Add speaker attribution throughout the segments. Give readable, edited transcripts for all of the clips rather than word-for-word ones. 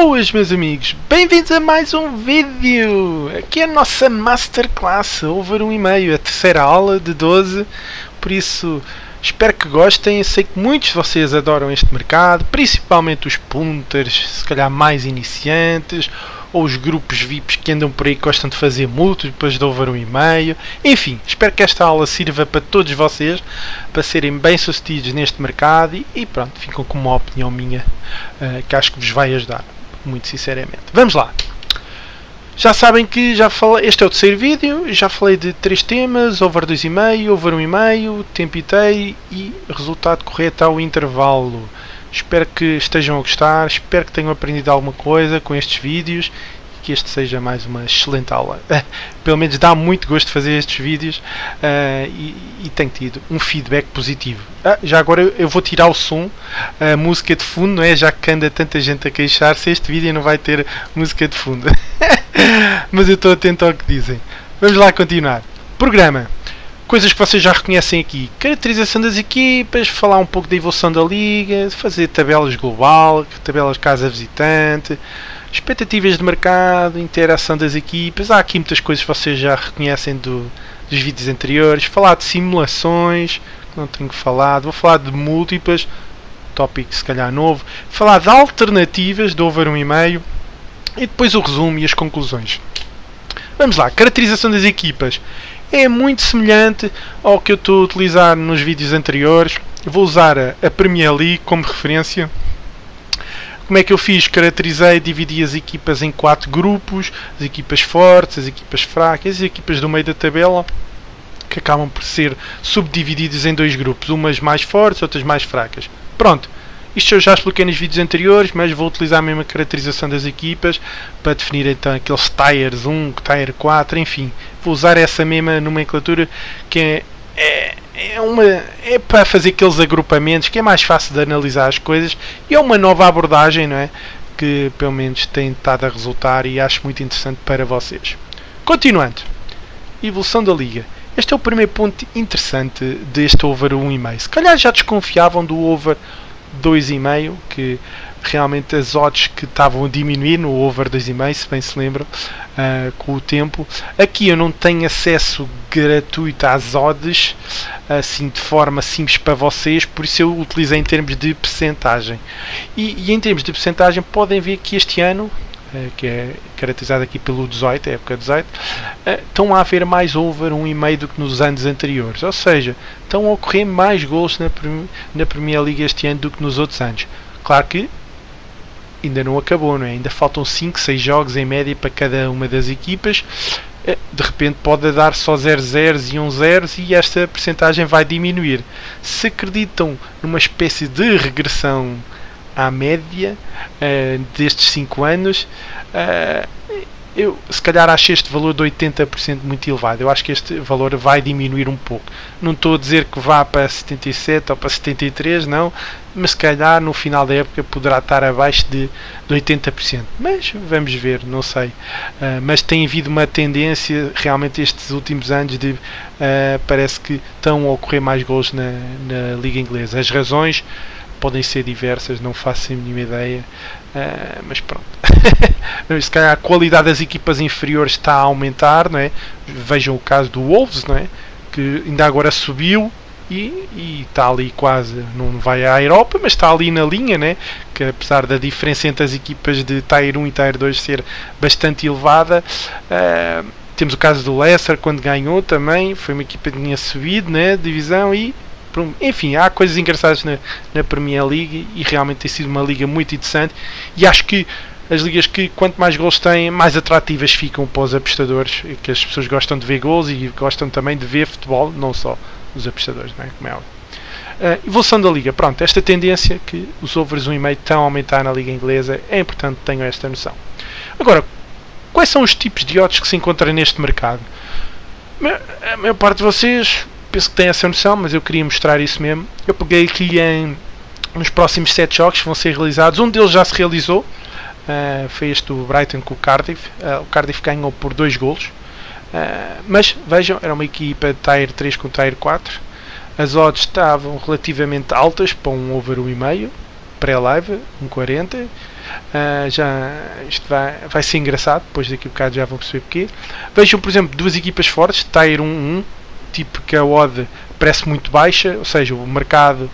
Speaker 1: Boas, meus amigos, bem-vindos a mais um vídeo. Aqui é a nossa Masterclass over 1,5, a terceira aula de 12. Por isso, espero que gostem. Eu sei que muitos de vocês adoram este mercado, principalmente os punters, se calhar mais iniciantes, ou os grupos VIPs que andam por aí que gostam de fazer múltiplos de over 1,5. Enfim, espero que esta aula sirva para todos vocês, para serem bem-sucedidos neste mercado e pronto, ficam com uma opinião minha que acho que vos vai ajudar, muito sinceramente. Vamos lá! Já sabem que já falei, este é o terceiro vídeo, já falei de 3 temas: over 2,5, over 1,5, tempo e resultado correto ao intervalo. Espero que estejam a gostar, espero que tenham aprendido alguma coisa com estes vídeos e que este seja mais uma excelente aula. Pelo menos dá muito gosto de fazer estes vídeos e tenho tido um feedback positivo. Já agora eu vou tirar o som, a música de fundo, não é? Já que anda tanta gente a queixar-se, este vídeo não vai ter música de fundo. Mas eu estou atento ao que dizem. Vamos lá continuar. Programa. Coisas que vocês já reconhecem aqui: caracterização das equipas, falar um pouco da evolução da liga, fazer tabelas global, tabelas casa visitante, expectativas de mercado, interação das equipas. Há aqui muitas coisas que vocês já reconhecem dos vídeos anteriores. Falar de simulações, que não tenho falado. Vou falar de múltiplas, tópico se calhar novo. Falar de alternativas do over 1,5 e depois o resumo e as conclusões. Vamos lá, caracterização das equipas. É muito semelhante ao que eu estou a utilizar nos vídeos anteriores. Eu vou usar a Premier League como referência. Como é que eu fiz? Caracterizei, dividi as equipas em 4 grupos: as equipas fortes, as equipas fracas, as equipas do meio da tabela, que acabam por ser subdivididas em 2 grupos, umas mais fortes, outras mais fracas. Pronto. Isto eu já expliquei nos vídeos anteriores, mas vou utilizar a mesma caracterização das equipas para definir então aqueles Tiers 1, Tier 4, enfim. Vou usar essa mesma nomenclatura que é para fazer aqueles agrupamentos, que é mais fácil de analisar as coisas e é uma nova abordagem, não é? Que pelo menos tem estado a resultar e acho muito interessante para vocês. Continuando. Evolução da liga. Este é o primeiro ponto interessante deste over 1,5. Se calhar já desconfiavam do over 2,5, que realmente as odds que estavam a diminuir no over 2,5, se bem se lembram, com o tempo. Aqui eu não tenho acesso gratuito às odds, assim de forma simples para vocês, por isso eu utilizei em termos de percentagem. E em termos de percentagem podem ver que este ano, que é caracterizado aqui pelo 18, a época 18, estão a haver mais over 1,5 do que nos anos anteriores, ou seja, estão a ocorrer mais gols na Premier League este ano do que nos outros anos. Claro que ainda não acabou, não é? Ainda faltam 5, 6 jogos em média para cada uma das equipas. De repente pode dar só 0-0 e 1-0 e esta percentagem vai diminuir. Se acreditam numa espécie de regressão à média destes 5 anos, eu se calhar acho este valor de 80% muito elevado. Eu acho que este valor vai diminuir um pouco. Não estou a dizer que vá para 77 ou para 73, não, mas se calhar no final da época poderá estar abaixo de 80%. Mas vamos ver, não sei. Mas tem havido uma tendência realmente estes últimos anos de parece que estão a ocorrer mais gols na Liga Inglesa. As razões podem ser diversas, não faço a mínima ideia, mas pronto. Se calhar a qualidade das equipas inferiores está a aumentar, não é? Vejam o caso do Wolves, não é? Que ainda agora subiu e está ali quase, não vai à Europa, mas está ali na linha, né? Que apesar da diferença entre as equipas de Tier 1 e Tier 2 ser bastante elevada, temos o caso do Leicester, quando ganhou também, foi uma equipa que tinha subido, né? Divisão e enfim, há coisas engraçadas na Premier League e realmente tem sido uma liga muito interessante e acho que as ligas que quanto mais gols têm, mais atrativas ficam para os apostadores, que as pessoas gostam de ver gols e gostam também de ver futebol, não só os apostadores, não é? Como é óbvio. Evolução da liga. Pronto, esta tendência que os overs 1,5 estão a aumentar na liga inglesa, é importante que tenham esta noção. Agora, quais são os tipos de odds que se encontram neste mercado? A maior parte de vocês penso que tem essa noção, mas eu queria mostrar isso mesmo. Eu peguei aqui nos próximos 7 jogos que vão ser realizados. Um deles já se realizou, foi este do Brighton com o Cardiff. O Cardiff ganhou por 2 golos, mas vejam, era uma equipa de Tier 3 com Tier 4. As odds estavam relativamente altas para um over 1,5. pré-live, 1,40. Isto vai ser engraçado, depois daqui a bocado já vão perceber porquê. Vejam, por exemplo, duas equipas fortes, Tier 1-1, tipo que a odd parece muito baixa, ou seja, o mercado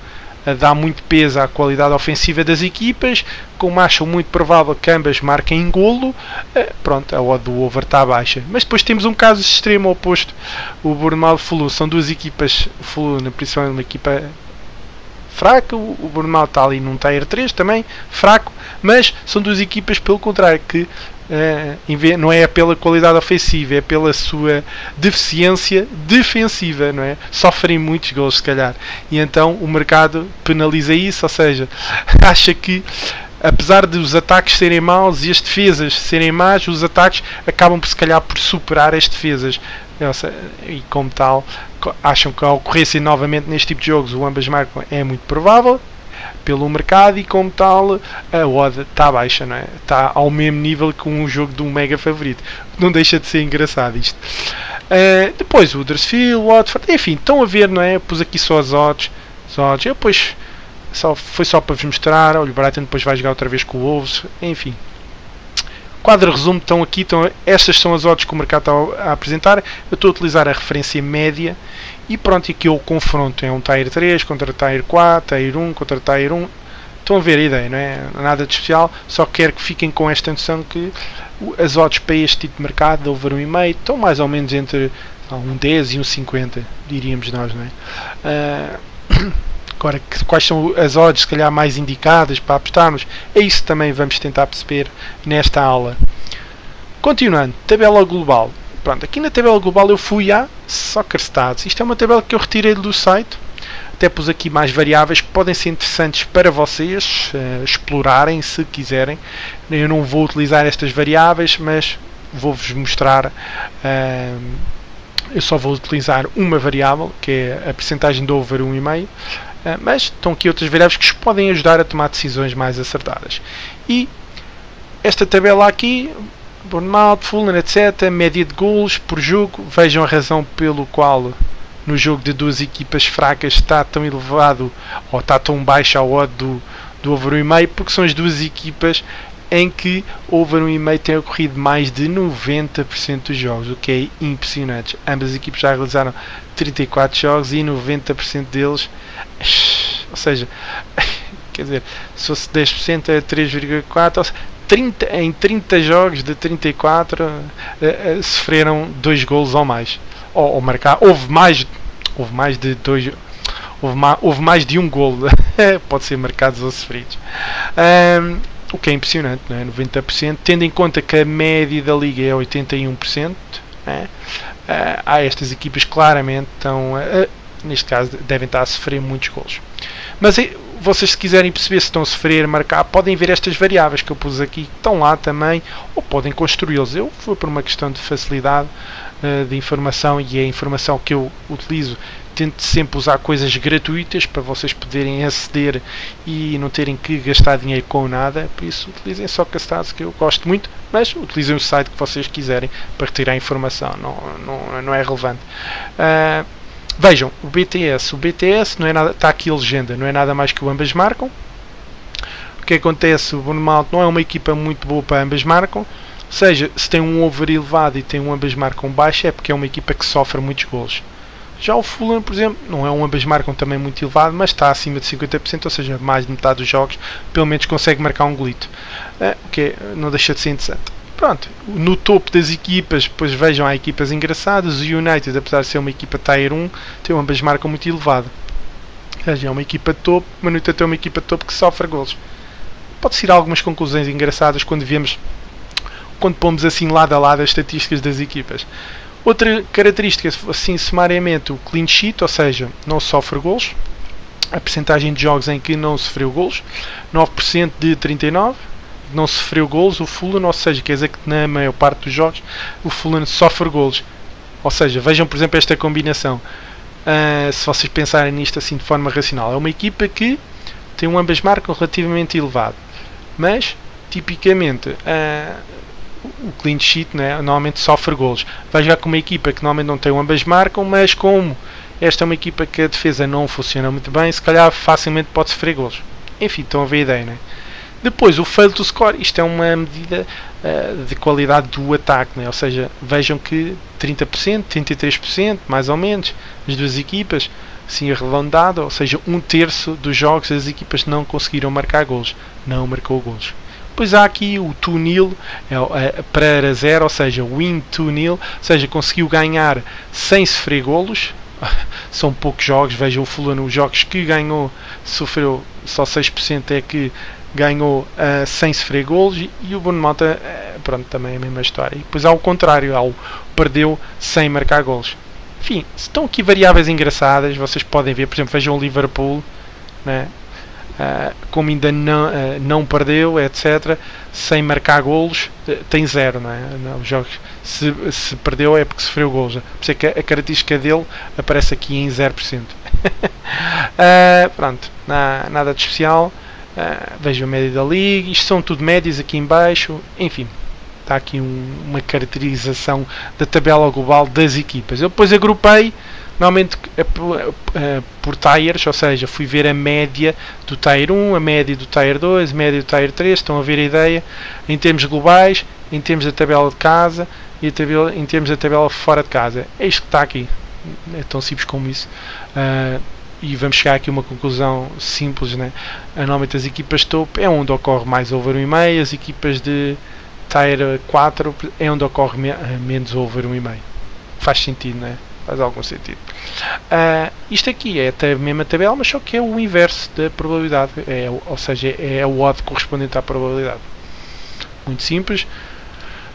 Speaker 1: dá muito peso à qualidade ofensiva das equipas, como acham muito provável que ambas marquem em golo, pronto, a odd do over está baixa. Mas depois temos um caso extremo oposto, o Bournemouth e Fulham, são duas equipas, Fulham principalmente uma equipa fraca, o Bournemouth está ali num Tier 3 também, fraco, mas são duas equipas pelo contrário que não é pela qualidade ofensiva, é pela sua deficiência defensiva, não é? Sofrem muitos gols se calhar, e então o mercado penaliza isso, ou seja, acha que apesar de os ataques serem maus e as defesas serem más, os ataques acabam por se calhar por superar as defesas, e como tal acham que a ocorrência novamente neste tipo de jogos o ambas marcam é muito provável pelo mercado, e como tal a odd está baixa, não é? Está ao mesmo nível que um jogo de um mega favorito. Não deixa de ser engraçado isto. Depois o Huddersfield, Watford, enfim, estão a ver, não é? Pus aqui só as odds. Eu depois foi só para vos mostrar. Olha, o Brighton depois vai jogar outra vez com o Wolves, enfim. Quadro resumo, estas são as odds que o mercado está a apresentar. Eu estou a utilizar a referência média e pronto, aqui o confronto é um Tier 3 contra Tier 4, Tier 1 contra Tier 1. Estão a ver a ideia, não é? Nada de especial, só quero que fiquem com esta noção que as odds para este tipo de mercado, de over 1,5, estão mais ou menos entre um 10 e um 50, diríamos nós, não é? Agora, quais são as odds se calhar mais indicadas para apostarmos? É isso que também vamos tentar perceber nesta aula. Continuando, tabela global. Pronto, aqui na tabela global eu fui a Soccer Stats. Isto é uma tabela que eu retirei do site. Até pus aqui mais variáveis que podem ser interessantes para vocês explorarem se quiserem. Eu não vou utilizar estas variáveis, mas vou-vos mostrar. Eu só vou utilizar uma variável, que é a percentagem de over 1,5. Mas estão aqui outras variáveis que os podem ajudar a tomar decisões mais acertadas. E esta tabela aqui, Bournemouth, Fulham, etc., média de golos por jogo, vejam a razão pelo qual no jogo de duas equipas fracas está tão elevado ou está tão baixo a odd do over 1,5, porque são as duas equipas em que o over 1,5 tem ocorrido mais de 90% dos jogos, o que é impressionante. Ambas as equipes já realizaram 34 jogos e 90% deles, ou seja, quer dizer, se fosse 10% é 3,4%, em 30 jogos de 34 sofreram 2 golos ou mais, ou marcar, houve mais de 2, houve mais de um golo pode ser marcados ou sofridos, o que é impressionante, não é? 90%, tendo em conta que a média da liga é 81%, né? Há estas equipas claramente estão, neste caso, devem estar a sofrer muitos golos. Mas vocês, se quiserem perceber se estão a sofrer, marcar, podem ver estas variáveis que eu pus aqui, que estão lá também, ou podem construí-los. Eu fui por uma questão de facilidade de informação, e a informação que eu utilizo, tento sempre usar coisas gratuitas para vocês poderem aceder e não terem que gastar dinheiro com nada. Por isso utilizem só Stats, que eu gosto muito, mas utilizem o site que vocês quiserem para retirar a informação, não é relevante. Vejam, o BTS não é nada, está aqui a legenda, não é nada mais que o ambas marcam. O que acontece? O Bournemouth não é uma equipa muito boa para ambas marcam, ou seja, se tem um over elevado e tem um ambas marcam baixo, é porque é uma equipa que sofre muitos golos. Já o Fulham, por exemplo, não é um ambas marcam também muito elevado, mas está acima de 50%, ou seja, mais de metade dos jogos, pelo menos consegue marcar um golito, o que não deixa de ser interessante. Pronto, no topo das equipas, depois vejam, há equipas engraçadas. O United, apesar de ser uma equipa Tier 1, tem um ambas marcam muito elevado. É uma equipa de topo, mas no entanto é uma equipa de topo que sofre golos. Pode-se tirar algumas conclusões engraçadas quando pomos assim lado a lado as estatísticas das equipas. Outra característica, assim sumariamente, o clean sheet, ou seja, não sofre golos. A percentagem de jogos em que não sofreu golos, 9% de 39%. Não sofreu golos o Fulham, ou seja, quer dizer que na maior parte dos jogos o Fulham sofre golos. Ou seja, vejam por exemplo esta combinação, se vocês pensarem nisto assim de forma racional, é uma equipa que tem um ambas marcam relativamente elevado, mas tipicamente o clean sheet, né, normalmente sofre golos. Veja com uma equipa que normalmente não tem um ambas marcam, mas como esta é uma equipa que a defesa não funciona muito bem, se calhar facilmente pode sofrer golos. Enfim, estão a ver a ideia, né? Depois, o fail to score, isto é uma medida de qualidade do ataque, né? Ou seja, vejam que 30%, 33%, mais ou menos, as duas equipas, assim arredondado, ou seja, 1/3 dos jogos as equipas não conseguiram marcar golos, não marcou golos. Depois há aqui o 2-0 para 0, ou seja, win 2-0, ou seja, conseguiu ganhar sem sofrer golos. São poucos jogos, vejam o Fulham, os jogos que ganhou, sofreu só 6% é que ganhou sem sofrer golos, e o Bournemouth, pronto, também é a mesma história. E depois há o contrário, perdeu sem marcar golos. Enfim, estão aqui variáveis engraçadas, vocês podem ver, por exemplo, vejam o Liverpool, né? Como ainda não perdeu, etc., sem marcar golos, tem 0, não é? Os jogos, se perdeu é porque sofreu golos. Por isso é que a característica dele aparece aqui em 0%. Pronto, nada de especial. Vejam a média da Liga, isto são tudo médias aqui em baixo, enfim. Está aqui uma caracterização da tabela global das equipas. Eu depois agrupei, normalmente por tiers, ou seja, fui ver a média do tier 1, a média do tier 2, a média do tier 3, estão a ver a ideia, em termos globais, em termos da tabela de casa e em termos da tabela fora de casa. É isto que está aqui, é tão simples como isso. E vamos chegar aqui a uma conclusão simples, né? Normalmente as equipas top é onde ocorre mais over 1,5, as equipas de Tier 4 é onde ocorre menos over 1,5. Faz sentido, não é? Faz algum sentido. Isto aqui é a mesma tabela, mas só que é o inverso da probabilidade, ou seja, é o odd correspondente à probabilidade. Muito simples.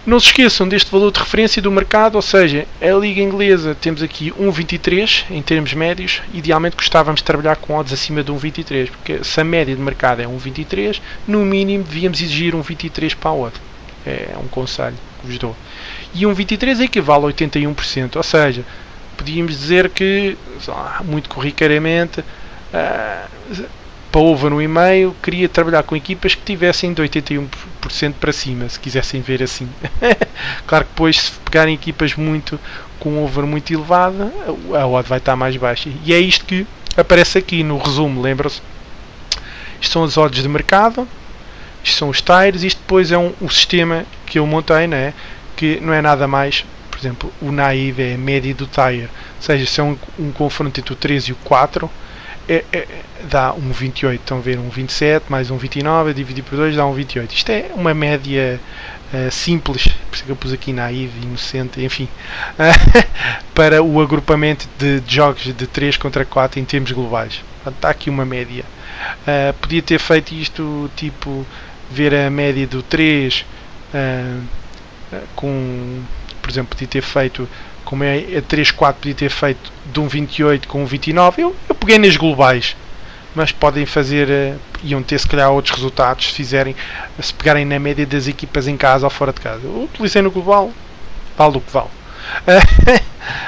Speaker 1: Não se esqueçam deste valor de referência do mercado, ou seja, a Liga Inglesa temos aqui 1,23 em termos médios. Idealmente gostávamos de trabalhar com odds acima de 1,23, porque se a média de mercado é 1,23, no mínimo devíamos exigir 1,23 para a odd. É um conselho que vos dou. E 1,23 equivale a 81%, ou seja, podíamos dizer que, muito corriqueiramente, para over 1,5, queria trabalhar com equipas que tivessem de 81% para cima, se quisessem ver assim. Claro que depois, se pegarem equipas com over muito elevada, a odd vai estar mais baixa. E é isto que aparece aqui no resumo, lembram-se? Isto são as odds de mercado, isto são os tiers, isto depois é o sistema que eu montei, né? Que não é nada mais, por exemplo, o naive é a média do tier, ou seja, se é um confronto entre o 3 e o 4, dá 1,28, estão a ver, 1,27 mais 1,29 dividido por 2 dá 1,28. Isto é uma média simples, por isso que eu pus aqui naive, inocente, enfim, para o agrupamento de jogos de 3 contra 4 em termos globais. Portanto, está aqui uma média. Podia ter feito isto, tipo, ver a média do 3 por exemplo, podia ter feito, como é a 3-4, podia ter feito de 1,28 com 1,29. Eu peguei nas globais, mas podem fazer, iam ter se calhar outros resultados se pegarem na média das equipas em casa ou fora de casa. Eu utilizei no global, vale o que vale.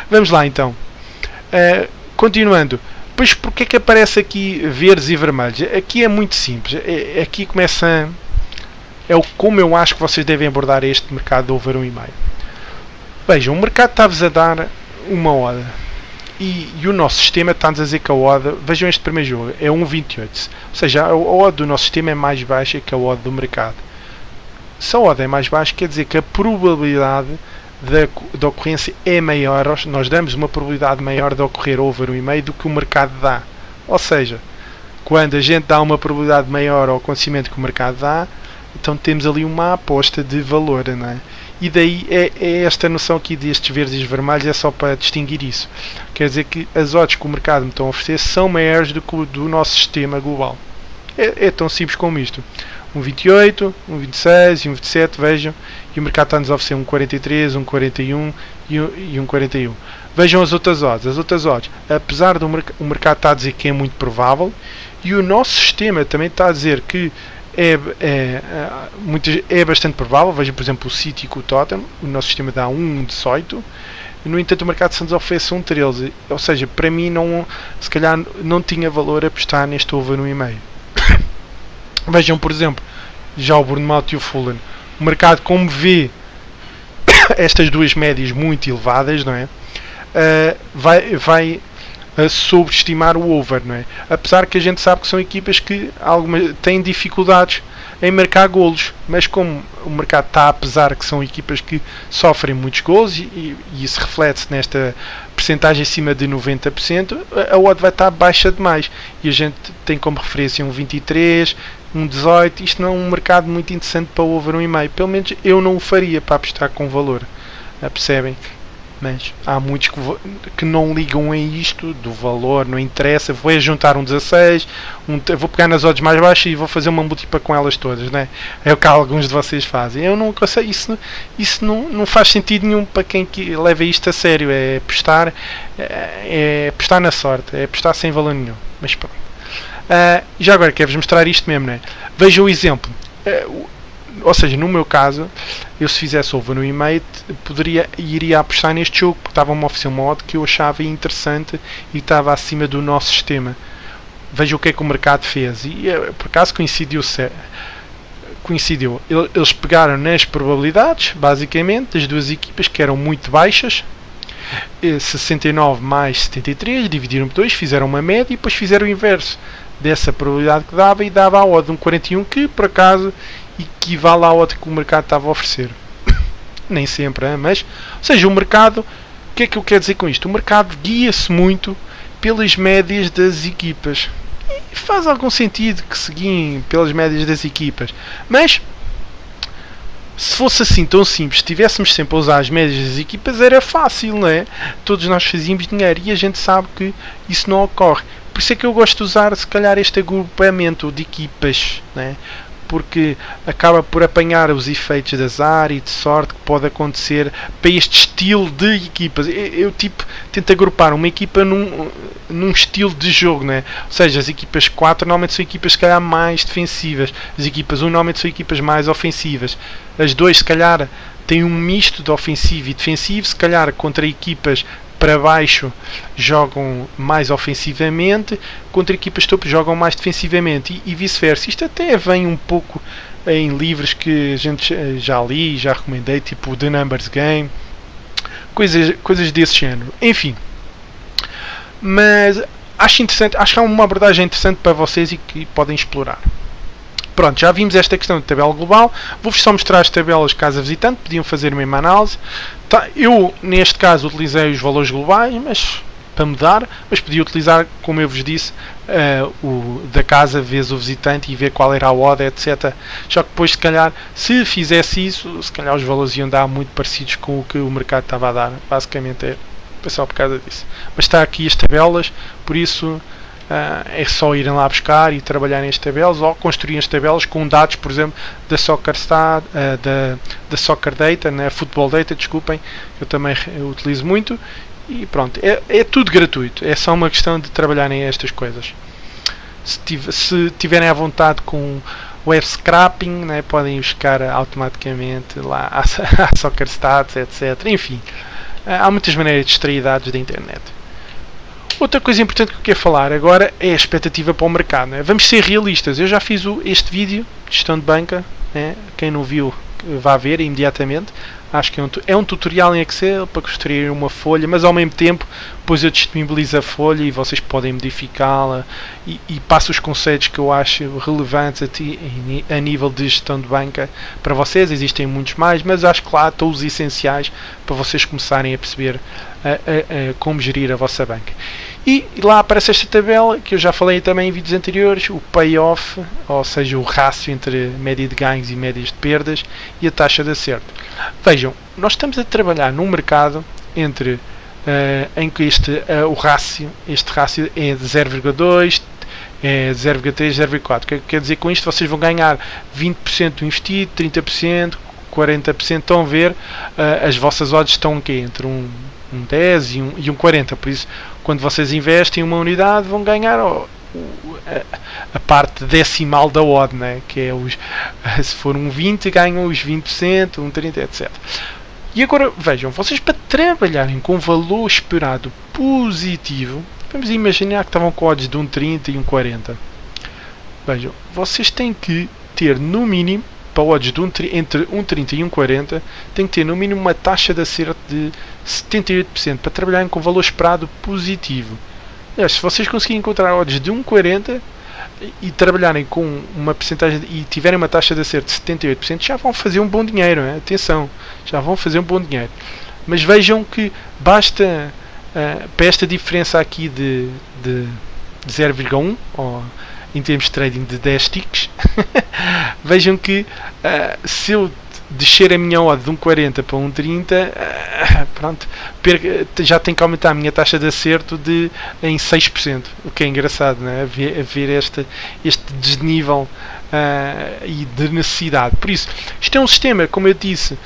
Speaker 1: Vamos lá então. Continuando. Pois porque é que aparece aqui verdes e vermelhos? Aqui é muito simples. Aqui começa. Como eu acho que vocês devem abordar este mercado de over 1,5. Vejam, o mercado está-vos a dar uma odd. E o nosso sistema está-nos a dizer que a odd, vejam este primeiro jogo, é 1,28. Ou seja, a odd do nosso sistema é mais baixa que a odd do mercado. Se a odd é mais baixa, quer dizer que a probabilidade da ocorrência é maior. Nós damos uma probabilidade maior de ocorrer over 1,5 do que o mercado dá. Ou seja, quando a gente dá uma probabilidade maior ao acontecimento que o mercado dá, então temos ali uma aposta de valor, não é? E daí é esta noção aqui destes verdes e vermelhos, é só para distinguir isso. Quer dizer que as odds que o mercado me estão a oferecer são maiores do que o do nosso sistema global. É tão simples como isto. 1,28, 1,26 e 1,27, vejam. E o mercado está-nos a oferecer 1,43, 1,41 e 1,41. Vejam as outras odds. As outras odds, apesar do o mercado estar a dizer que é muito provável, e o nosso sistema também está a dizer que é bastante provável. Vejam, por exemplo, o City com o Tottenham. O nosso sistema dá 1,18. No entanto, o mercado se nos oferece 1,13. Ou seja, para mim, se calhar não tinha valor apostar neste over 1,5. Vejam, por exemplo, já o Bournemouth e o Fulham. O mercado, como vê estas duas médias muito elevadas, não é? Vai a sobreestimar o over, não é? Apesar que a gente sabe que são equipas que têm dificuldades em marcar golos, mas como o mercado está a pesar que são equipas que sofrem muitos golos e isso reflete-se nesta percentagem acima de 90%, a odd vai estar baixa demais e a gente tem como referência um 23, um 18. Isto não é um mercado muito interessante para o over 1,5, pelo menos eu não o faria para apostar com valor, percebem? Mas há muitos que não ligam a isto do valor, não interessa, vou juntar um 16, vou pegar nas odds mais baixas e vou fazer uma múltipla com elas todas, né? É o que alguns de vocês fazem. Eu não sei, isso não faz sentido nenhum para quem leva isto a sério. É apostar na sorte, é apostar sem valor nenhum. Mas pronto. Já agora quero-vos mostrar isto mesmo, né? Vejam o exemplo. Ou seja, no meu caso, eu se fizesse over no e-mail iria apostar neste jogo porque estava-me a oferecer uma odd que eu achava interessante e estava acima do nosso sistema. Veja o que é que o mercado fez e por acaso coincidiu. Eles pegaram nas probabilidades, basicamente, das duas equipas que eram muito baixas, 69 mais 73, dividiram por 2, fizeram uma média e depois fizeram o inverso dessa probabilidade que dava e dava a odd de um 41 que por acaso equivale à odd que o mercado estava a oferecer. Nem sempre, mas, ou seja, o mercado, o que é que eu quero dizer com isto? O mercado guia-se muito pelas médias das equipas. E faz algum sentido que se guiem pelas médias das equipas, mas se fosse assim tão simples, se estivéssemos sempre a usar as médias das equipas, era fácil, não é? Todos nós fazíamos dinheiro e a gente sabe que isso não ocorre. Por isso é que eu gosto de usar, se calhar, este agrupamento de equipas, não é? Porque acaba por apanhar os efeitos de azar e de sorte que pode acontecer para este estilo de equipas. Eu tipo, tento agrupar uma equipa num estilo de jogo, né? Ou seja, as equipas 4 normalmente são equipas se calhar mais defensivas, as equipas 1 normalmente são equipas mais ofensivas, as 2 se calhar têm um misto de ofensivo e defensivo, se calhar contra equipas para baixo jogam mais ofensivamente, contra equipas topo jogam mais defensivamente e vice-versa. Isto até vem um pouco em livros que a gente já li, já recomendei, tipo The Numbers Game, coisas desse género. Enfim, mas acho interessante, acho que há uma abordagem interessante para vocês e que podem explorar. Pronto, já vimos esta questão de tabela global. Vou-vos só mostrar as tabelas caso a visitante. Podiam fazer a mesma análise. Eu, neste caso, utilizei os valores globais, mas para mudar, mas podia utilizar, como eu vos disse, o da casa vezes o visitante e ver qual era a odd, etc. Só que depois, se calhar, se fizesse isso, se calhar os valores iam dar muito parecidos com o que o mercado estava a dar. Basicamente é só por causa disso. Mas está aqui as tabelas, por isso é só irem lá buscar e trabalharem as tabelas ou construírem as tabelas com dados, por exemplo, da SoccerStat, da Soccer Data, né, Football Data, desculpem, eu também utilizo muito. E pronto, é tudo gratuito, é só uma questão de trabalharem estas coisas. Se tiverem à vontade com web scraping, né, podem buscar automaticamente lá a SoccerStats, etc. Enfim, há muitas maneiras de extrair dados da internet. Outra coisa importante que eu quero falar agora é a expectativa para o mercado, né? Vamos ser realistas. Eu já fiz este vídeo de gestão de banca, né? Quem não viu vá ver imediatamente. Acho que é um tutorial em Excel para construir uma folha, mas ao mesmo tempo depois eu disponibilizo a folha e vocês podem modificá-la e passo os conceitos que eu acho relevantes a nível de gestão de banca para vocês. Existem muitos mais, mas acho que lá estão os essenciais para vocês começarem a perceber como gerir a vossa banca. E lá aparece esta tabela que eu já falei também em vídeos anteriores, o payoff, ou seja, o rácio entre média de ganhos e médias de perdas e a taxa de acerto. Vejam, nós estamos a trabalhar num mercado entre em que este rácio é de 0,2, 0,3, 0,4. O que quer dizer com isto? Vocês vão ganhar 20% do investido, 30%, 40%. Estão a ver, as vossas odds estão entre um 10 e um 40, por isso quando vocês investem em uma unidade vão ganhar a parte decimal da odd, né? Que é se for um 20 ganham os 20%, um 30%, etc. E agora vejam, vocês para trabalharem com valor esperado positivo, vamos imaginar que estavam com odds de um 30 e um 40. Vejam, vocês têm que ter no mínimo, para odds entre um 30 e um 40, tem que ter no mínimo uma taxa de acerto de 78% para trabalharem com valor esperado positivo. Se vocês conseguirem encontrar odds de 1,40 e trabalharem com uma percentagem e tiverem uma taxa de acerto de 78%, já vão fazer um bom dinheiro, hein? Atenção, já vão fazer um bom dinheiro. Mas vejam que basta para esta diferença aqui de 0,1 ou em termos de trading de 10 ticks, vejam que se eu descer a minha odd de 1,40 para 1,30, pronto, já tenho que aumentar a minha taxa de acerto em 6%, o que é engraçado, né? Ver este desnível e de necessidade. Por isso, isto é um sistema, como eu disse,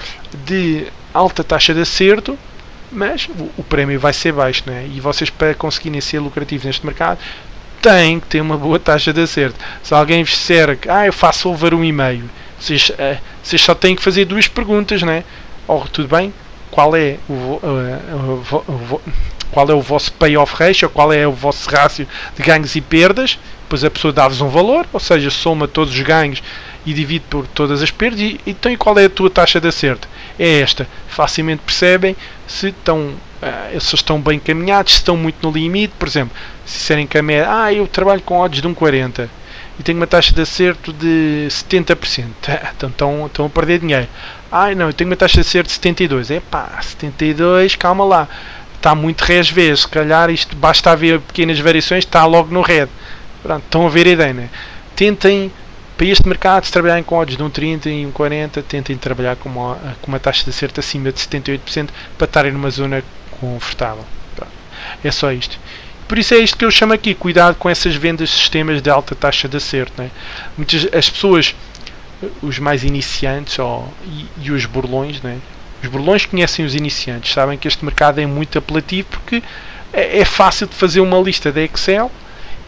Speaker 1: de alta taxa de acerto, mas o prémio vai ser baixo, né? E vocês, para conseguirem ser lucrativos neste mercado, têm que ter uma boa taxa de acerto. Se alguém vos disser que eu faço over 1,5, vocês só têm que fazer duas perguntas, né? Tudo bem, qual é o vosso payoff ratio, qual é o vosso rácio de ganhos e perdas, depois a pessoa dá-vos um valor, ou seja, soma todos os ganhos e divide por todas as perdas, e então qual é a tua taxa de acerto? É esta. Facilmente percebem se estão bem encaminhados, se estão muito no limite. Por exemplo, se disserem que a média, eu trabalho com odds de 1,40 e tenho uma taxa de acerto de 70%, então estão a perder dinheiro. Não, eu tenho uma taxa de acerto de 72%. 72%, calma lá, está muito res-vez, se calhar isto basta haver pequenas variações, está logo no red. Pronto, estão a ver a ideia, né? Tentem, para este mercado, se trabalharem com odds de 1,30 e 1,40, tentem trabalhar com uma taxa de acerto acima de 78% para estarem numa zona confortável. Pronto. É só isto. Por isso é isto que eu chamo aqui, cuidado com essas vendas de sistemas de alta taxa de acerto. Né? As pessoas, os mais iniciantes e os burlões, né? Os burlões conhecem os iniciantes, sabem que este mercado é muito apelativo porque é fácil de fazer uma lista de Excel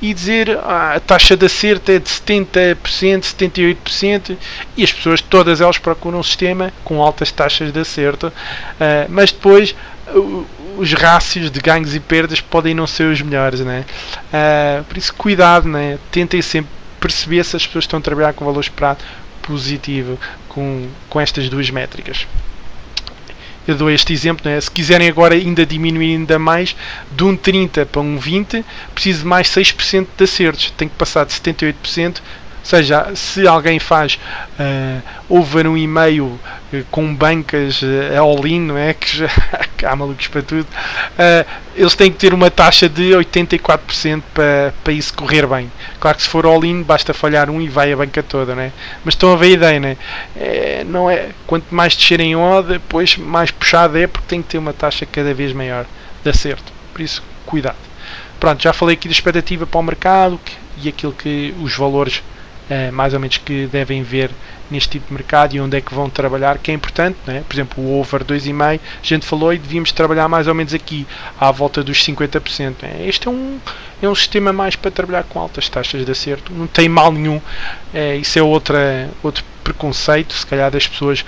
Speaker 1: e dizer a taxa de acerto é de 70%, 78%, e as pessoas, todas elas, procuram um sistema com altas taxas de acerto, mas depois os rácios de ganhos e perdas podem não ser os melhores, né? Por isso, cuidado, né? Tentem sempre perceber se as pessoas estão a trabalhar com valor esperado positivo com estas duas métricas. Eu dou este exemplo, né? Se quiserem agora ainda diminuir ainda mais, de 1,30 para 1,20, preciso de mais 6% de acertos. Tem que passar de 78%. Ou seja, se alguém faz over 1,5 com bancas all-in, não é? Que já há malucos para tudo, eles têm que ter uma taxa de 84% para isso correr bem. Claro que se for all-in basta falhar um e vai a banca toda, né? Mas estão a ver a ideia, né? Não é? Quanto mais descerem odd, depois mais puxado é, porque tem que ter uma taxa cada vez maior de acerto. Por isso, cuidado. Pronto, já falei aqui da expectativa para o mercado e aquilo que os valores mais ou menos que devem ver neste tipo de mercado e onde é que vão trabalhar, que é importante, não é? Por exemplo, o over 2,5, a gente falou e devíamos trabalhar mais ou menos aqui à volta dos 50%. Este é um sistema mais para trabalhar com altas taxas de acerto, não tem mal nenhum. Isso é outro preconceito, se calhar, das pessoas.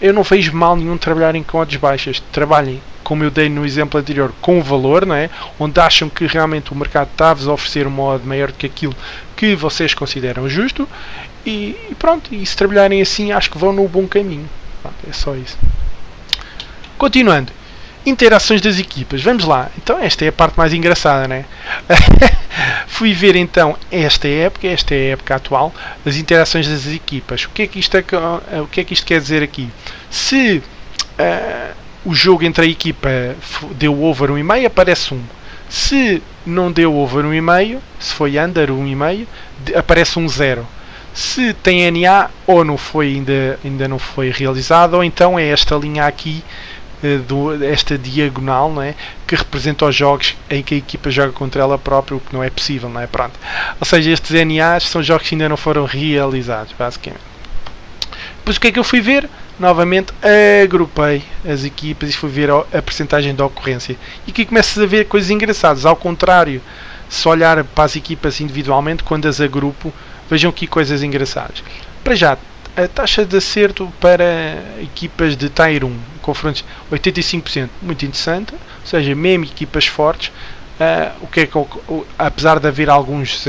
Speaker 1: Eu não vejo mal nenhum trabalharem com odds baixas. Trabalhem, como eu dei no exemplo anterior, com o valor, não é? Onde acham que realmente o mercado está-vos a oferecer uma odd maior do que aquilo que vocês consideram justo, e pronto, e se trabalharem assim, acho que vão no bom caminho. Pronto, é só isso. Continuando, interações das equipas, vamos lá. Então esta é a parte mais engraçada, né? Fui ver então esta é a época atual, as interações das equipas. O que é que isto quer dizer aqui? Se o jogo entre a equipa deu over 1,5, aparece 1. Se não deu over 1,5, se foi under 1,5, aparece um 0. Se tem NA, ou não foi, ainda não foi realizado, ou então é esta linha aqui, esta diagonal, não é? Que representa os jogos em que a equipa joga contra ela própria, o que não é possível, não é? Pronto. Ou seja, estes NAs são jogos que ainda não foram realizados, basicamente. Depois o que é que eu fui ver? Novamente agrupei as equipas e fui ver a percentagem de ocorrência. E aqui começas a ver coisas engraçadas. Ao contrário, se olhar para as equipas individualmente, quando as agrupo, vejam aqui coisas engraçadas. Para já, a taxa de acerto para equipas de Tier 1, confrontos 85%, muito interessante. Ou seja, mesmo equipas fortes, o que é que, apesar de haver alguns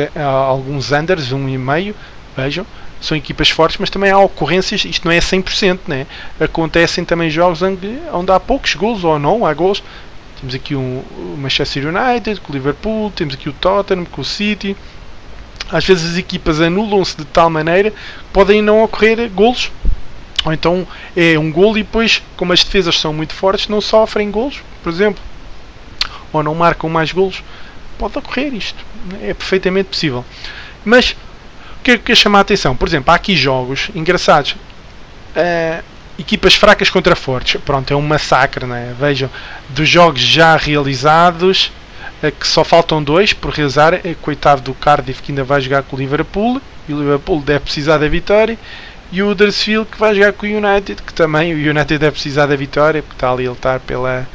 Speaker 1: unders, 1,5, vejam, são equipas fortes, mas também há ocorrências, isto não é 100%, né? Acontecem também jogos onde há poucos gols ou não há gols, Temos aqui o Manchester United, com o Liverpool, temos aqui o Tottenham, com o City. Às vezes as equipas anulam-se de tal maneira que podem não ocorrer golos. Ou então é um golo e depois, como as defesas são muito fortes, não sofrem golos, por exemplo. Ou não marcam mais golos. Pode ocorrer isto. É perfeitamente possível. Mas o que é que eu quero chamar a atenção? Por exemplo, há aqui jogos engraçados. Equipas fracas contra fortes. Pronto, é um massacre, não é? Vejam, dos jogos já realizados, que só faltam 2 por realizar. Coitado do Cardiff, que ainda vai jogar com o Liverpool. E o Liverpool deve precisar da vitória. E o Huddersfield, que vai jogar com o United, que também o United deve precisar da vitória, porque está ali a lutar pela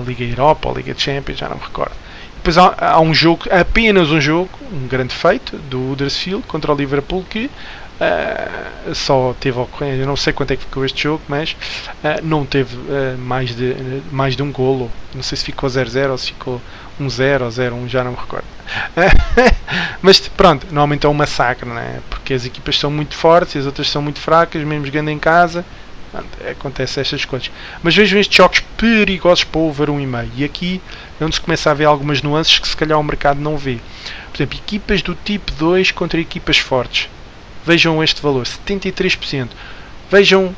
Speaker 1: Liga Europa ou Liga Champions, já não me recordo. Depois há um jogo, apenas um jogo, um grande feito do Huddersfield contra o Liverpool, que só teve ocorrência. Eu não sei quanto é que ficou este jogo, mas não teve mais de um golo. Não sei se ficou 0-0 ou se ficou 1-0 ou 0-1, já não me recordo. Mas pronto, normalmente é um massacre, não é? Porque as equipas são muito fortes e as outras são muito fracas, mesmo jogando em casa. Pronto, acontece estas coisas. Mas vejam estes jogos perigosos para o over 1,5. E aqui é onde se começa a ver algumas nuances que se calhar o mercado não vê. Por exemplo, equipas do tipo 2 contra equipas fortes. Vejam este valor, 73%. Vejam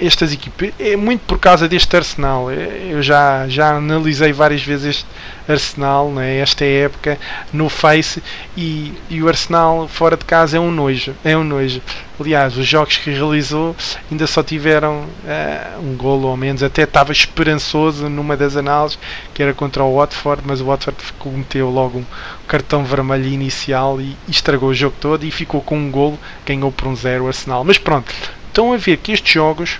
Speaker 1: estas equipas. É muito por causa deste Arsenal. Eu já analisei várias vezes este Arsenal, né, esta época, no Face. E o Arsenal fora de casa é um nojo. É um nojo. Aliás, os jogos que realizou ainda só tiveram um golo ou menos. Até estava esperançoso numa das análises, que era contra o Watford, mas o Watford cometeu logo um cartão vermelho inicial e estragou o jogo todo e ficou com um golo, ganhou por 1-0 o Arsenal. Mas pronto, estão a ver que estes jogos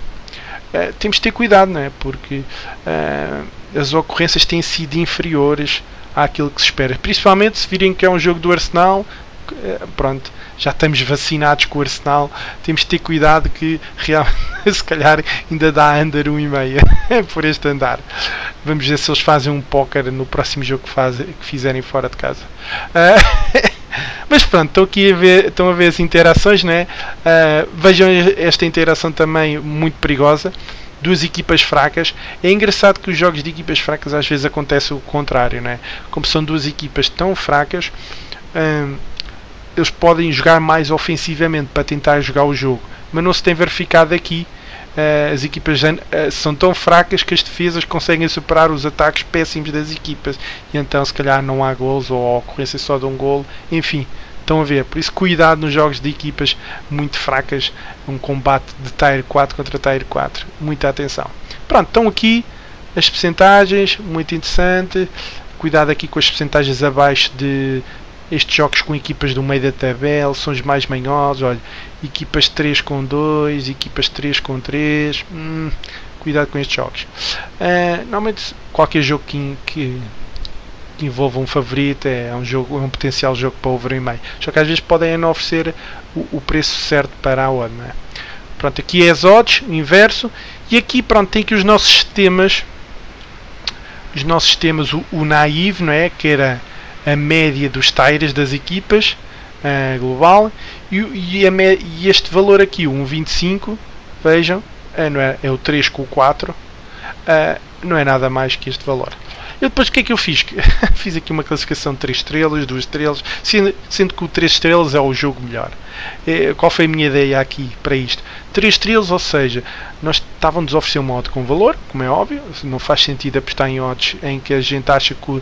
Speaker 1: temos de ter cuidado, não é? Porque as ocorrências têm sido inferiores àquilo que se espera. Principalmente se virem que é um jogo do Arsenal, pronto, já estamos vacinados com o Arsenal, temos de ter cuidado que realmente se calhar ainda dá under 1,5 por este andar. Vamos ver se eles fazem um póquer no próximo jogo que fizerem fora de casa. Mas pronto, estão a ver as interações, né? Vejam esta interação também muito perigosa. Duas equipas fracas. É engraçado que os jogos de equipas fracas às vezes acontece o contrário, né? Como são duas equipas tão fracas, eles podem jogar mais ofensivamente para tentar jogar o jogo, mas não se tem verificado aqui. As equipas são tão fracas que as defesas conseguem superar os ataques péssimos das equipas e então se calhar não há gols ou a ocorrência só de um golo. Enfim, estão a ver, por isso cuidado nos jogos de equipas muito fracas, um combate de Tier 4 contra Tier 4, muita atenção. Pronto, estão aqui as percentagens, muito interessante. Cuidado aqui com as percentagens abaixo de estes jogos com equipas do meio da tabela, são os mais manhosos. Olha, equipas 3 com 2, equipas 3 com 3. Cuidado com estes jogos. Normalmente qualquer jogo que envolva um favorito é um potencial jogo para over 1,5. Só que às vezes podem não oferecer o preço certo para a odd, não é? Pronto, aqui é as odds, inverso. E aqui pronto, tem aqui os nossos sistemas. O naive, não é? Que era a média dos tires das equipas global, e este valor aqui, o 1,25, vejam, não é o 3 com o 4, não é nada mais que este valor. E depois o que é que eu fiz? Fiz aqui uma classificação de 3 estrelas, 2 estrelas, sendo que o 3 estrelas é o jogo melhor. Qual foi a minha ideia aqui para isto? 3 estrelas, ou seja, nós estávamos a oferecer uma odd com valor, como é óbvio, não faz sentido apostar em odds em que a gente acha que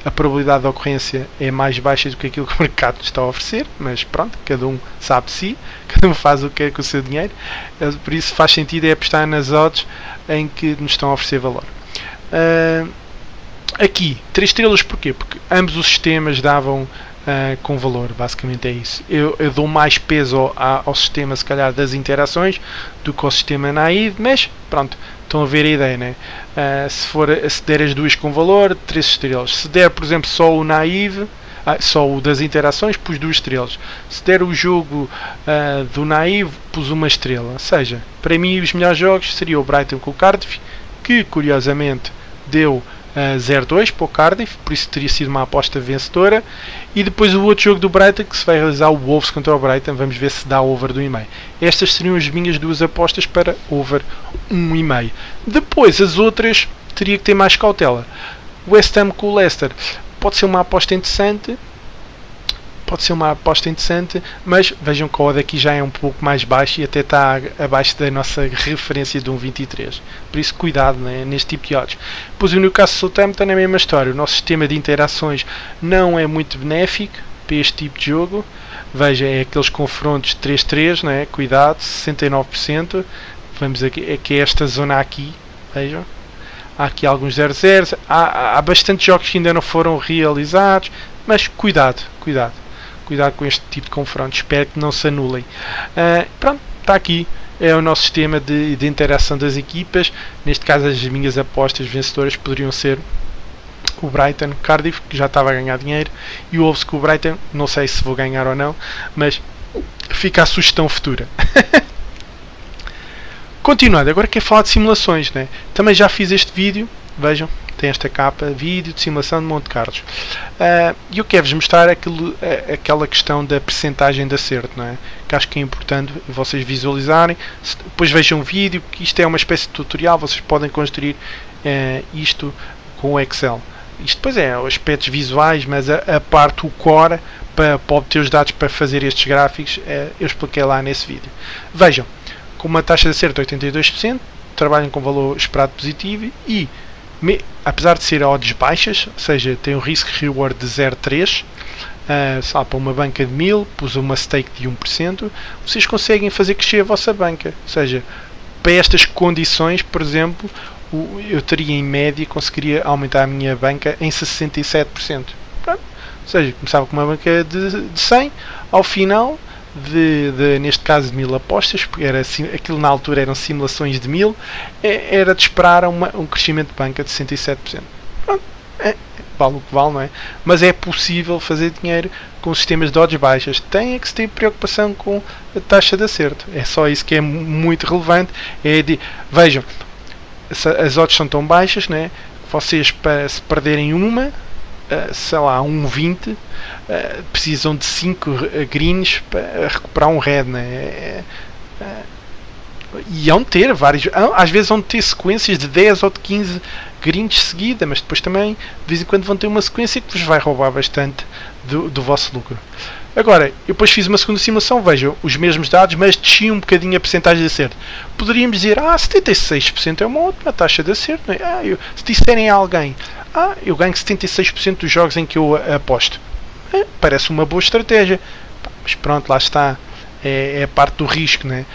Speaker 1: a probabilidade de ocorrência é mais baixa do que aquilo que o mercado está a oferecer, mas pronto, cada um sabe de si, cada um faz o que quer com o seu dinheiro, por isso faz sentido apostar nas odds em que nos estão a oferecer valor. Aqui, 3 estrelas porquê? Porque ambos os sistemas davam com valor, basicamente é isso. Eu dou mais peso ao sistema, se calhar, das interações do que ao sistema naive, mas pronto, estão a ver a ideia, né? Se der as duas com valor, 3 estrelas. Se der, por exemplo, só o naive, só o das interações, pus 2 estrelas. Se der o jogo do naive, pus 1 estrela. Ou seja, para mim os melhores jogos seriam o Brighton com o Cardiff, que curiosamente deu 0-2 para o Cardiff, por isso teria sido uma aposta vencedora. E depois o outro jogo do Brighton, que se vai realizar, o Wolves contra o Brighton, vamos ver se dá over do 1,5. Estas seriam as minhas duas apostas para over 1,5. Depois as outras teria que ter mais cautela. West Ham com o Leicester pode ser uma aposta interessante. Mas vejam que a odd aqui já é um pouco mais baixa e até está abaixo da nossa referência de 1,23. Por isso, cuidado, né, neste tipo de odds. Depois o Newcastle Southampton é a mesma história. O nosso sistema de interações não é muito benéfico para este tipo de jogo. Veja, é aqueles confrontos 3-3, né, cuidado, 69%. Vamos aqui, esta zona aqui, vejam. Há aqui alguns 0-0. Há bastante jogos que ainda não foram realizados, mas cuidado com este tipo de confrontos, espero que não se anulem. Pronto, está aqui, é o nosso sistema de interação das equipas. Neste caso as minhas apostas vencedoras poderiam ser o Brighton, Cardiff, que já estava a ganhar dinheiro, e o Wolves com o Brighton, não sei se vou ganhar ou não, mas fica a sugestão futura. Continuando, agora quero falar de simulações, né? Também já fiz este vídeo, vejam, tem esta capa, vídeo de simulação de Monte Carlos. E eu quero-vos mostrar aquela questão da percentagem de acerto, não é? Que acho que é importante vocês visualizarem. Depois vejam o vídeo, que isto é uma espécie de tutorial, vocês podem construir isto com o Excel. Isto depois é os aspectos visuais, mas a parte, o core, para obter os dados para fazer estes gráficos, eu expliquei lá nesse vídeo. Vejam, com uma taxa de acerto de 82%, trabalham com valor esperado positivo e apesar de ser odds baixas, ou seja, tem um risk-reward de 0,3, para uma banca de 1000, pus uma stake de 1%, vocês conseguem fazer crescer a vossa banca. Ou seja, para estas condições, por exemplo, eu teria em média, conseguiria aumentar a minha banca em 67%. Pronto. Ou seja, começava com uma banca de 100, ao final neste caso de 1000 apostas, porque aquilo na altura eram simulações de 1000, era de esperar um crescimento de banca de 67%. Pronto, vale o que vale, não é? Mas é possível fazer dinheiro com sistemas de odds baixas. Tem que se ter preocupação com a taxa de acerto. É só isso que é muito relevante. Vejam, as odds são tão baixas, não é? Vocês, para se perderem uma, sei lá, 1,20, precisam de 5 greens para recuperar um red, né? E vão ter vários, às vezes vão ter sequências de 10 ou de 15 greens de seguida, mas depois também de vez em quando vão ter uma sequência que vos vai roubar bastante do vosso lucro. Agora, eu depois fiz uma segunda simulação, vejam, os mesmos dados, mas desci um bocadinho a percentagem de acerto. Poderíamos dizer, 76% é uma ótima taxa de acerto, não é? Se disserem a alguém, eu ganho 76% dos jogos em que eu aposto, parece uma boa estratégia. Mas pronto, lá está, é a parte do risco, né?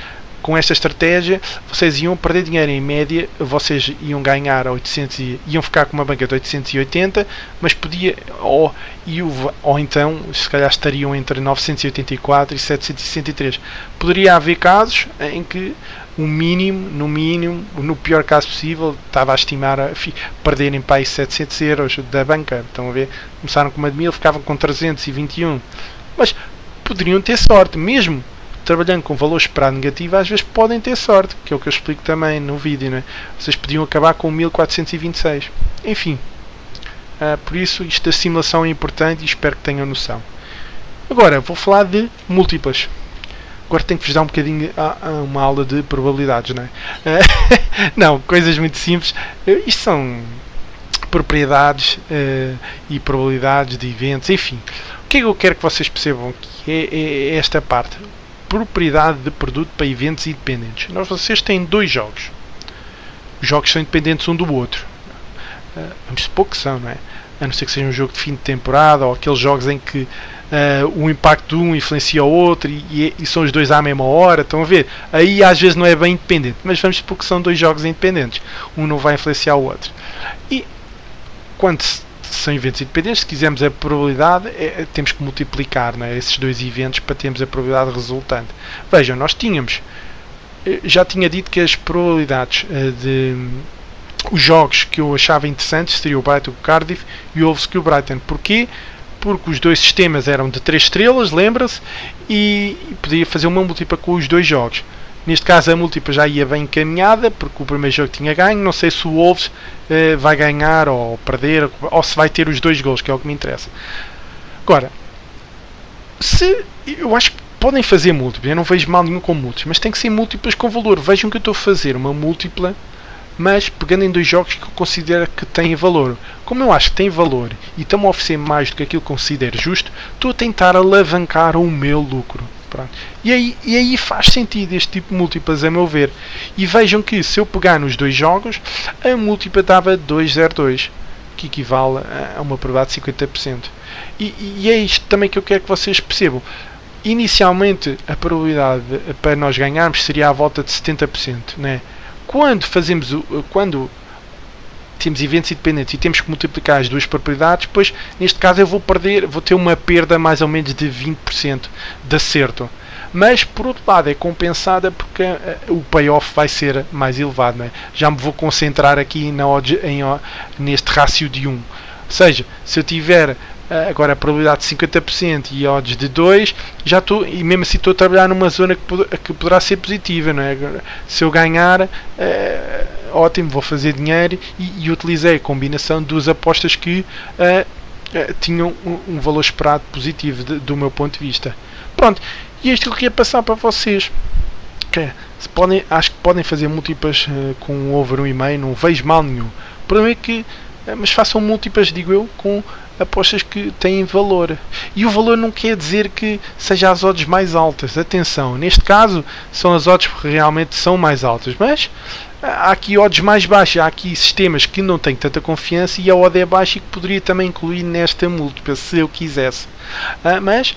Speaker 1: Com esta estratégia vocês iam perder dinheiro. Em média vocês iam ganhar 800 iam ficar com uma banca de 880, mas podia ou então se calhar estariam entre 984 e 763. Poderia haver casos em que no mínimo, no pior caso possível, estava a estimar perderem para aí 700 euros da banca. Estão a ver? Começaram com uma de 1000, ficavam com 321, mas poderiam ter sorte. Mesmo trabalhando com valor esperado negativo, às vezes podem ter sorte, que é o que eu explico também no vídeo, né? Vocês podiam acabar com 1426. Enfim, por isso isto da simulação é importante e espero que tenham noção. Agora vou falar de múltiplas. Agora tenho que vos dar um bocadinho uma aula de probabilidades, não é? Não, coisas muito simples. Isto são propriedades e probabilidades de eventos, enfim. O que é que eu quero que vocês percebam aqui? É esta parte. Propriedade de produto para eventos independentes. Vocês têm dois jogos. Os jogos são independentes um do outro. Vamos supor que são, não é? A não ser que seja um jogo de fim de temporada ou aqueles jogos em que o impacto de um influencia o outro e são os dois à mesma hora. Estão a ver? Aí às vezes não é bem independente, mas vamos supor que são dois jogos independentes. Um não vai influenciar o outro. E quando são eventos independentes, se quisermos a probabilidade, temos que multiplicar, não é, esses dois eventos para termos a probabilidade resultante. Vejam, nós já tinha dito que as probabilidades os jogos que eu achava interessantes seriam o Brighton com o Cardiff e o Wolves com o Brighton. Porquê? Porque os dois sistemas eram de 3 estrelas, lembra-se, e podia fazer uma múltipla com os dois jogos. Neste caso a múltipla já ia bem encaminhada, porque o primeiro jogo tinha ganho. Não sei se o Wolves vai ganhar ou perder, ou se vai ter os 2 gols, que é o que me interessa. Agora, eu acho que podem fazer múltiplas, eu não vejo mal nenhum com múltiplas, mas tem que ser múltiplas com valor. Vejam que eu estou a fazer uma múltipla, mas pegando em 2 jogos que eu considero que têm valor. Como eu acho que tem valor e estão a oferecer mais do que aquilo que considero justo, estou a tentar alavancar o meu lucro. Pronto. E aí faz sentido este tipo de múltiplas, a meu ver. E vejam que se eu pegar nos 2 jogos, a múltipla dava 2,02, que equivale a uma probabilidade de 50%. E é isto também que eu quero que vocês percebam. Inicialmente a probabilidade para nós ganharmos seria à volta de 70%, né? Quando temos eventos independentes e temos que multiplicar as 2 probabilidades, depois neste caso eu vou ter uma perda mais ou menos de 20% de acerto. Mas por outro lado é compensada porque o payoff vai ser mais elevado, né? Já me vou concentrar aqui neste rácio de 1. Ou seja, se eu tiver agora a probabilidade de 50% e odds de 2, já estou, e mesmo assim estou a trabalhar numa zona que poderá ser positiva, não é? Se eu ganhar, ótimo, vou fazer dinheiro e utilizei a combinação de 2 apostas que tinham um valor esperado positivo do meu ponto de vista. Pronto, e isto que eu queria passar para vocês. Acho que podem fazer múltiplas com over 1,5, não vejo mal nenhum. O problema é que, mas façam múltiplas, digo eu, com apostas que têm valor. E o valor não quer dizer que seja as odds mais altas. Atenção, neste caso são as odds que realmente são mais altas, mas há aqui odds mais baixas, há aqui sistemas que não têm tanta confiança e a odd é baixa e que poderia também incluir nesta múltipla, se eu quisesse. Mas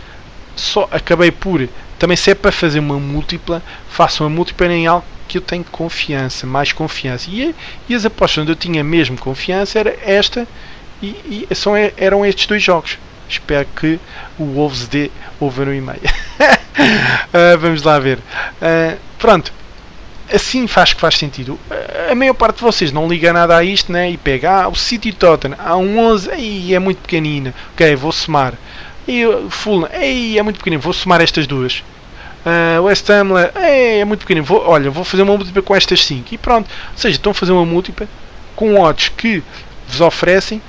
Speaker 1: só acabei por, também se é para fazer uma múltipla, façam a múltipla em algo que eu tenho confiança, mais confiança. E as apostas onde eu tinha mesmo confiança era esta eram estes 2 jogos. Espero que o Wolves dê over 1,5. Vamos lá ver. Pronto. Assim faz sentido. A maior parte de vocês não liga nada a isto, né? E pega o City Tottenham há um 11, é muito pequenina. Ok, vou somar. E o Fulham, é muito pequenino, vou somar estas 2. West Ham, é muito pequenino, vou fazer uma múltipla com estas 5. E pronto. Ou seja, estão a fazer uma múltipla com odds que vos oferecem,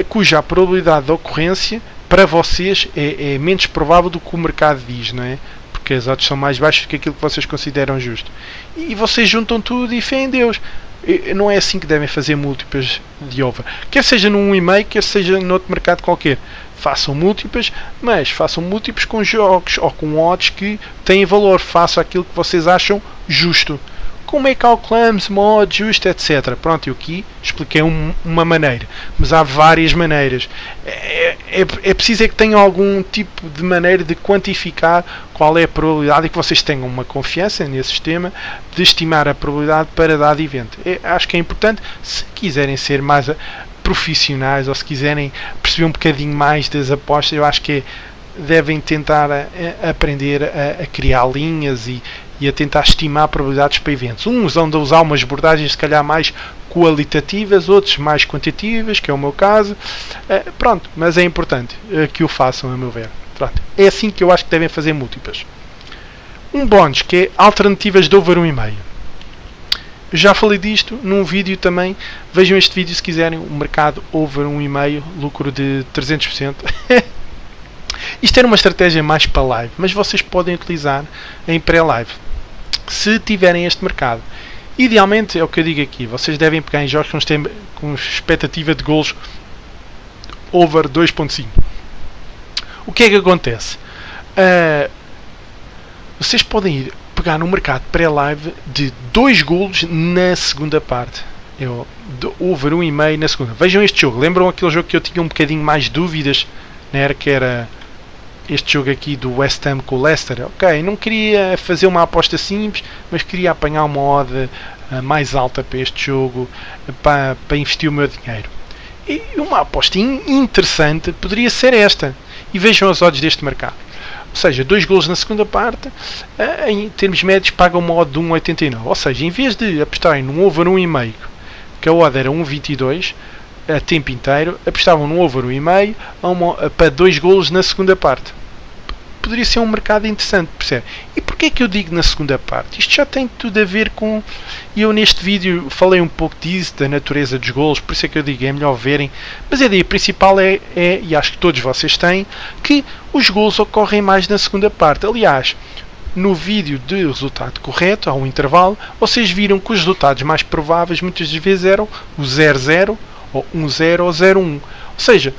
Speaker 1: cuja a probabilidade de ocorrência para vocês é menos provável do que o mercado diz, não é? Porque as odds são mais baixas do que aquilo que vocês consideram justo. E vocês juntam tudo e fé em Deus. Não é assim que devem fazer múltiplas de over. Quer seja num 1,5, quer seja noutro mercado qualquer. Façam múltiplas, mas façam múltiplas com jogos ou com odds que têm valor. Façam aquilo que vocês acham justo. Como é que calculamos modo justo, etc. Pronto, eu aqui expliquei uma maneira, mas há várias maneiras. É preciso que tenham algum tipo de maneira de quantificar qual é a probabilidade e que vocês tenham uma confiança nesse sistema de estimar a probabilidade para dado evento. Acho que é importante, se quiserem ser mais profissionais ou se quiserem perceber um bocadinho mais das apostas, eu acho que devem tentar aprender a criar linhas e a tentar estimar probabilidades para eventos. Uns vão usar umas abordagens se calhar mais qualitativas, outros mais quantitativas, que é o meu caso. Pronto, mas é importante que o façam, a meu ver. Pronto. É assim que eu acho que devem fazer múltiplas. Um bónus, que é alternativas de over 1,5. Já falei disto num vídeo também. Vejam este vídeo se quiserem. O mercado over 1,5, lucro de 300%. Isto era uma estratégia mais para live, mas vocês podem utilizar em pré-live se tiverem este mercado. Idealmente é o que eu digo aqui, vocês devem pegar em jogos com expectativa de golos over 2.5. O que é que acontece? Vocês podem pegar no mercado pré-live de 2 golos na segunda parte. Over 1,5 na segunda. Vejam este jogo, lembram aquele jogo que eu tinha um bocadinho mais de dúvidas, né? Que era este jogo aqui do West Ham com o Leicester. Ok, não queria fazer uma aposta simples, mas queria apanhar uma odd mais alta para este jogo, para investir o meu dinheiro. E uma aposta interessante poderia ser esta. E vejam as odds deste mercado. Ou seja, 2 golos na segunda parte, em termos médios pagam uma odd de 1,89. Ou seja, em vez de apostarem num over 1,5, que a odd era 1,22 a tempo inteiro, apostavam no over 1,5 para 2 golos na segunda parte. poderia ser um mercado interessante, percebe? E porquê é que eu digo na segunda parte? Isto já tem tudo a ver com... E eu neste vídeo falei um pouco disso, da natureza dos golos, por isso é que eu digo, é melhor verem. Mas a ideia principal é, e acho que todos vocês têm, que os golos ocorrem mais na segunda parte. Aliás, no vídeo de resultado correto, há um intervalo, vocês viram que os resultados mais prováveis muitas vezes eram o 0-0, ou 1-0 ou 0-1. Ou seja,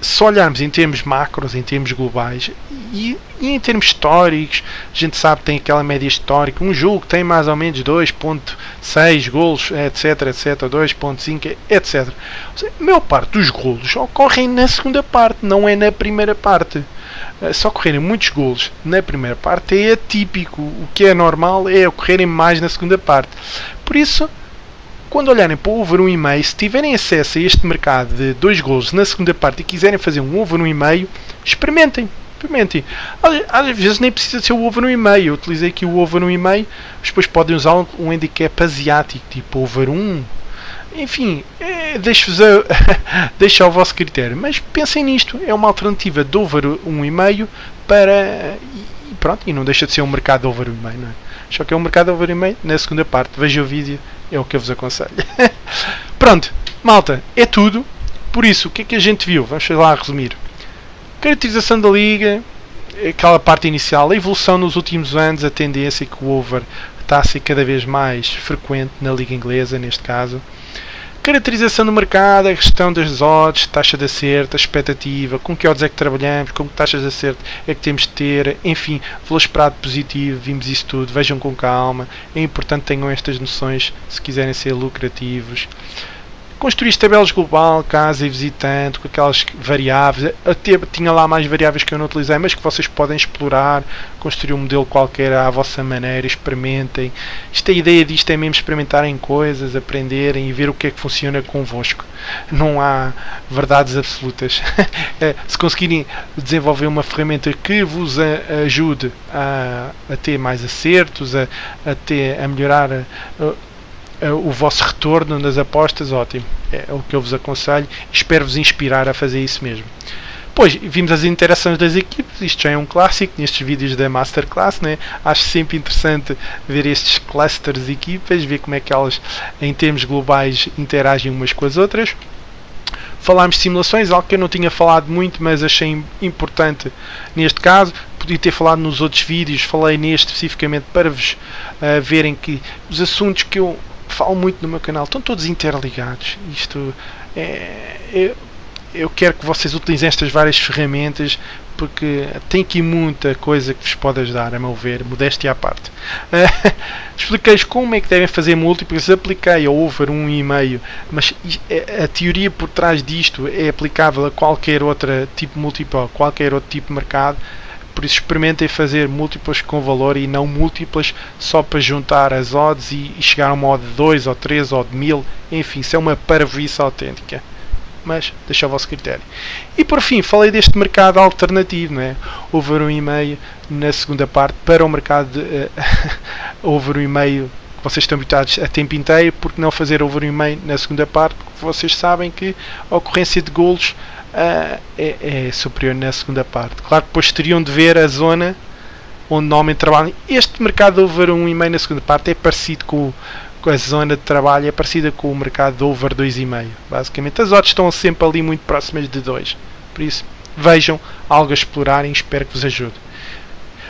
Speaker 1: se olharmos em termos macros, em termos globais e em termos históricos, a gente sabe que tem aquela média histórica, um jogo tem mais ou menos 2.6 golos, etc, etc, 2.5, etc. A maior parte dos golos ocorrem na segunda parte, não é na primeira parte. Se ocorrerem muitos golos na primeira parte é atípico, o que é normal é ocorrerem mais na segunda parte. Por isso, quando olharem para o over 1,5, se tiverem acesso a este mercado de 2 golos na segunda parte e quiserem fazer um over 1,5, experimentem. Às vezes nem precisa ser o over 1,5. Eu utilizei aqui o over 1,5, depois podem usar um handicap asiático, tipo over 1. Enfim, deixo ao vosso critério. Mas pensem nisto, é uma alternativa de over 1,5 para... E pronto, e não deixa de ser um mercado de over 1,5, não é? Só que é um mercado over 1,5 na segunda parte. Veja o vídeo, é o que eu vos aconselho. Pronto, malta, é tudo. Por isso, o que é que a gente viu? Vamos lá resumir. Caracterização da liga, aquela parte inicial, a evolução nos últimos anos, a tendência que o over está a ser cada vez mais frequente na liga inglesa, neste caso. Caracterização do mercado, a questão das odds, taxa de acerto, a expectativa, com que odds é que trabalhamos, com que taxas de acerto é que temos de ter, enfim, valor esperado positivo, vimos isso tudo, vejam com calma, é importante que tenham estas noções se quiserem ser lucrativos. Construir tabelas global, casa e visitante, com aquelas variáveis, até tinha lá mais variáveis que eu não utilizei, mas que vocês podem explorar, construir um modelo qualquer à vossa maneira, experimentem. A ideia disto é mesmo experimentarem coisas, aprenderem e ver o que é que funciona convosco. Não há verdades absolutas. Se conseguirem desenvolver uma ferramenta que vos ajude a ter mais acertos, a melhorar o vosso retorno nas apostas, ótimo, é o que eu vos aconselho. Espero-vos inspirar a fazer isso mesmo. Pois, vimos as interações das equipes, isto já é um clássico nestes vídeos da Masterclass, né? Acho sempre interessante ver estes clusters de equipas, ver como é que elas, em termos globais, interagem umas com as outras. Falámos de simulações, algo que eu não tinha falado muito, mas achei importante neste caso. Podia ter falado nos outros vídeos, falei neste especificamente para vos verem que os assuntos que eu falo muito no meu canal estão todos interligados. Isto eu quero que vocês utilizem estas várias ferramentas, porque tem aqui muita coisa que vos pode ajudar, a meu ver, modéstia à parte. Expliquei-vos como é que devem fazer múltiplos, apliquei ao over 1,5, mas a teoria por trás disto é aplicável a qualquer outro tipo de múltiplo, a qualquer outro tipo de mercado. Por isso experimentem fazer múltiplas com valor e não múltiplas só para juntar as odds e chegar a uma odd de 2 ou 3 ou de 1000. Enfim, isso é uma parvoíce autêntica. Mas deixa ao vosso critério. E por fim, falei deste mercado alternativo, não é? Over 1,5 na segunda parte para o mercado de over 1,5 que vocês estão habituados a tempo inteiro. Porque não fazer over 1,5 na segunda parte? Porque vocês sabem que a ocorrência de golos é superior na segunda parte. Claro que depois teriam de ver a zona onde normalmente trabalham. Este mercado over 1,5 na segunda parte é parecido com a zona de trabalho, é parecida com o mercado de over 2,5. Basicamente as odds estão sempre ali muito próximas de 2. Por isso, vejam algo a explorarem, espero que vos ajude.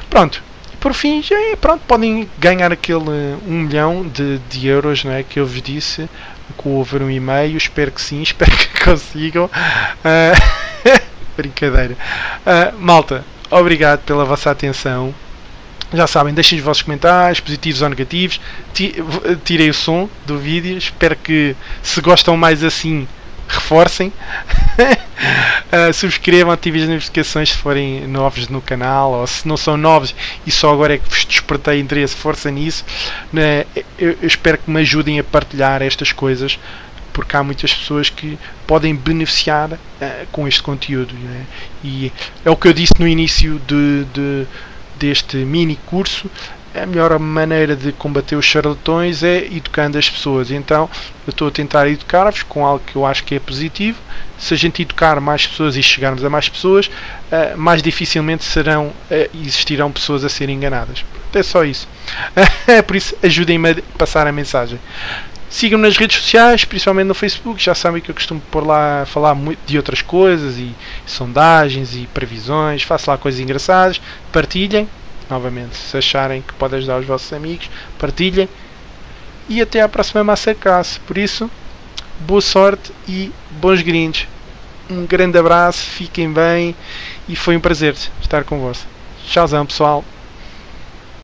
Speaker 1: Pronto, por fim, já pronto, podem ganhar aquele 1 milhão de euros, não é, que eu vos disse, com o over 1,5. Espero que sim, espero que consigam. Brincadeira. Malta, obrigado pela vossa atenção. Já sabem, deixem os vossos comentários, positivos ou negativos. Tirei o som do vídeo. Espero que, se gostam mais assim, reforcem. Subscrevam, ativem as notificações se forem novos no canal, ou se não são novos e só agora é que vos despertei interesse, força nisso. Eu espero que me ajudem a partilhar estas coisas, porque há muitas pessoas que podem beneficiar com este conteúdo, né? E é o que eu disse no início deste mini curso. a melhor maneira de combater os charlatões é educando as pessoas. Então eu estou a tentar educar-vos com algo que eu acho que é positivo. Se a gente educar mais pessoas e chegarmos a mais pessoas, mais dificilmente existirão pessoas a serem enganadas. É só isso. Por isso, ajudem-me a passar a mensagem. Sigam-me nas redes sociais, principalmente no Facebook. Já sabem que eu costumo pôr lá, falar muito de outras coisas, e sondagens e previsões. Faço lá coisas engraçadas. Partilhem. Novamente, se acharem que pode ajudar os vossos amigos, partilhem. E até à próxima Masterclass. Por isso, boa sorte e bons grindes. Um grande abraço, fiquem bem e foi um prazer estar convosco. Tchauzão, pessoal.